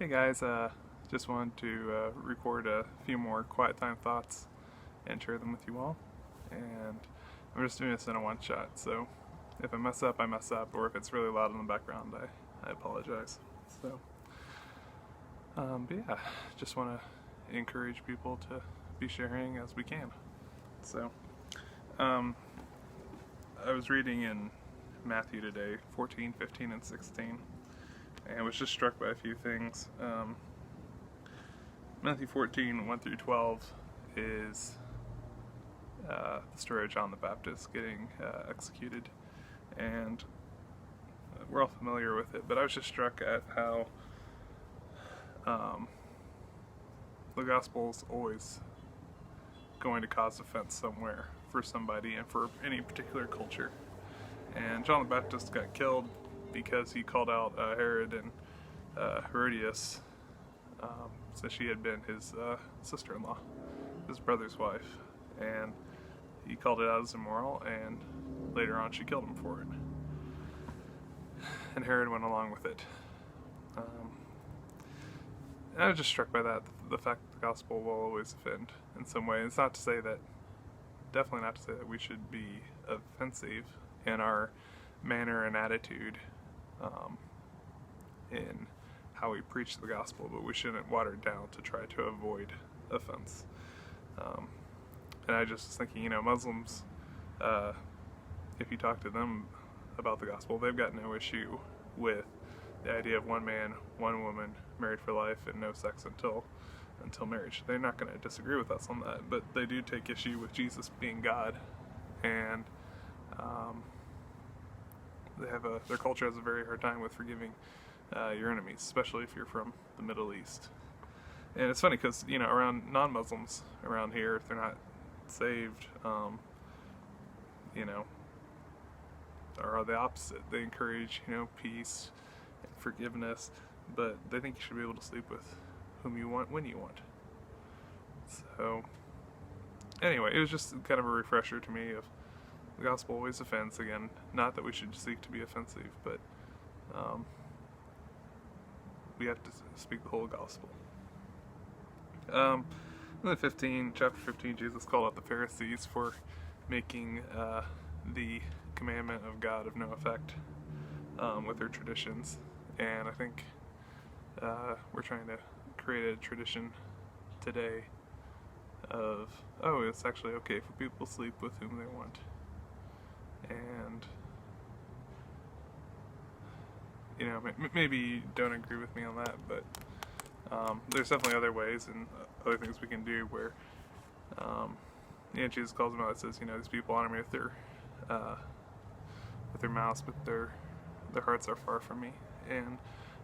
Hey guys, just wanted to record a few more quiet time thoughts and share them with you all. And I'm just doing this in a one shot, so if I mess up, I mess up, or if it's really loud in the background, I apologize. So, but yeah, just want to encourage people to be sharing as we can. So, um, I was reading in Matthew today, 14, 15, and 16, and was just struck by a few things. Matthew 14, 1 through 12 is the story of John the Baptist getting executed, and we're all familiar with it, but I was just struck at how the gospel is always going to cause offense somewhere for somebody and for any particular culture. And John the Baptist got killed because he called out Herod and Herodias, since she had been his sister-in-law, his brother's wife, and he called it out as immoral, and later on she killed him for it. And Herod went along with it. And I was just struck by that, the fact that the gospel will always offend in some way. It's not to say that, definitely not to say that we should be offensive in our manner and attitude in how we preach the gospel, but we shouldn't water it down to try to avoid offense. And I just was thinking, Muslims, if you talk to them about the gospel, they've got no issue with the idea of one man, one woman, married for life, and no sex until marriage. They're not going to disagree with us on that, but they do take issue with Jesus being God, and their culture has a very hard time with forgiving your enemies, especially if you're from the Middle East. And it's funny because around non-Muslims around here, if they're not saved, are the opposite. They encourage peace and forgiveness, but they think you should be able to sleep with whom you want when you want. So anyway, it was just kind of a refresher to me of the gospel always offends. Again, not that we should seek to be offensive, but we have to speak the whole gospel. In chapter 15, Jesus called out the Pharisees for making the commandment of God of no effect with their traditions. And I think we're trying to create a tradition today of, it's actually okay for people to sleep with whom they want. And maybe you don't agree with me on that, but there's definitely other ways and other things we can do where Jesus calls them out. It says, these people honor me with their mouths, but their hearts are far from me. And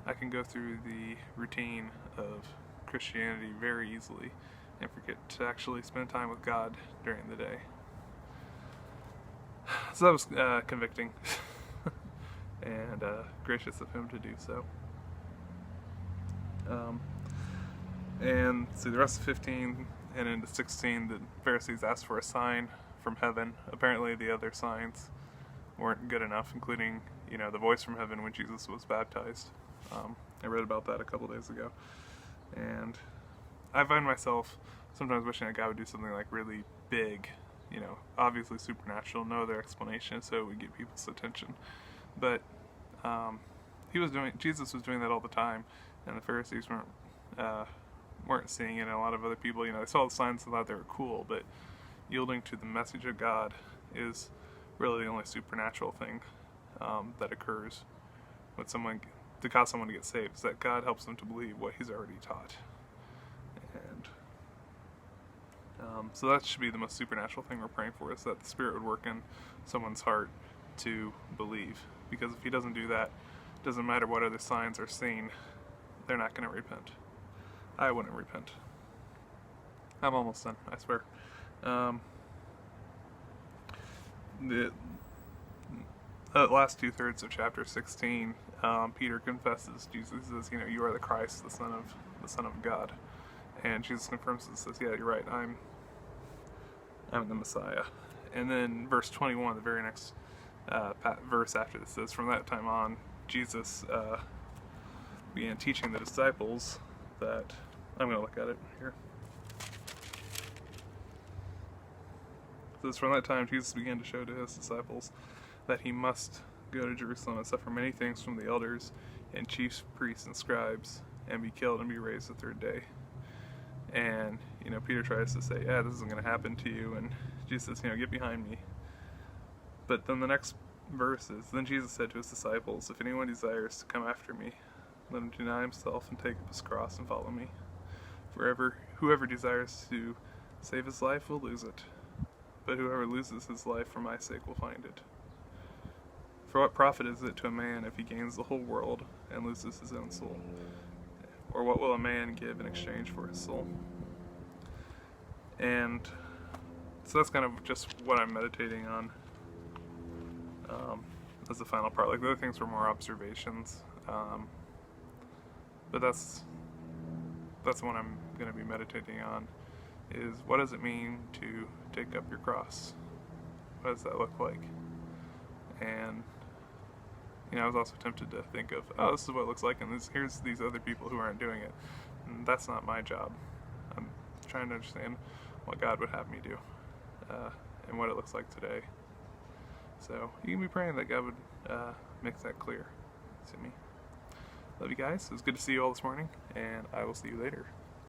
I can go through the routine of Christianity very easily and forget to actually spend time with God during the day. So that was convicting and gracious of him to do so. And see, the rest of 15 and into 16, the Pharisees asked for a sign from heaven. Apparently the other signs weren't good enough, including, the voice from heaven when Jesus was baptized. I read about that a couple days ago. And I find myself sometimes wishing that God would do something like really big, obviously supernatural, no other explanation, so it would get people's attention. But Jesus was doing that all the time, and the Pharisees weren't seeing it, and a lot of other people, they saw the signs and thought they were cool, but yielding to the message of God is really the only supernatural thing that occurs to cause someone to get saved, is that God helps them to believe what he's already taught. And so that should be the most supernatural thing we're praying for, is that the Spirit would work in someone's heart to believe. Because if he doesn't do that, it doesn't matter what other signs are seen, they're not going to repent. I wouldn't repent. I'm almost done, I swear. The last 2/3 of chapter 16, Peter confesses. Jesus says, you are the Christ, the Son of God. And Jesus confirms this, says, yeah, you're right, I'm the Messiah. And then verse 21, the very next verse after this says, from that time on, Jesus began teaching the disciples that, I'm going to look at it here. It says, from that time Jesus began to show to his disciples that he must go to Jerusalem and suffer many things from the elders and chief priests and scribes, and be killed and be raised the third day. And, Peter tries to say, yeah, this isn't going to happen to you, and Jesus says, get behind me. But then the next verse is, then Jesus said to his disciples, if anyone desires to come after me, let him deny himself and take up his cross and follow me. For whoever desires to save his life will lose it, but whoever loses his life for my sake will find it. For what profit is it to a man if he gains the whole world and loses his own soul? Or what will a man give in exchange for his soul? And so that's kind of just what I'm meditating on as the final part. Like, the other things were more observations, but that's the one I'm going to be meditating on, is what does it mean to take up your cross? What does that look like? And I was also tempted to think of, oh, this is what it looks like, and here's these other people who aren't doing it. And that's not my job. I'm trying to understand what God would have me do, and what it looks like today. So you can be praying that God would make that clear to me. Love you guys. It was good to see you all this morning, and I will see you later.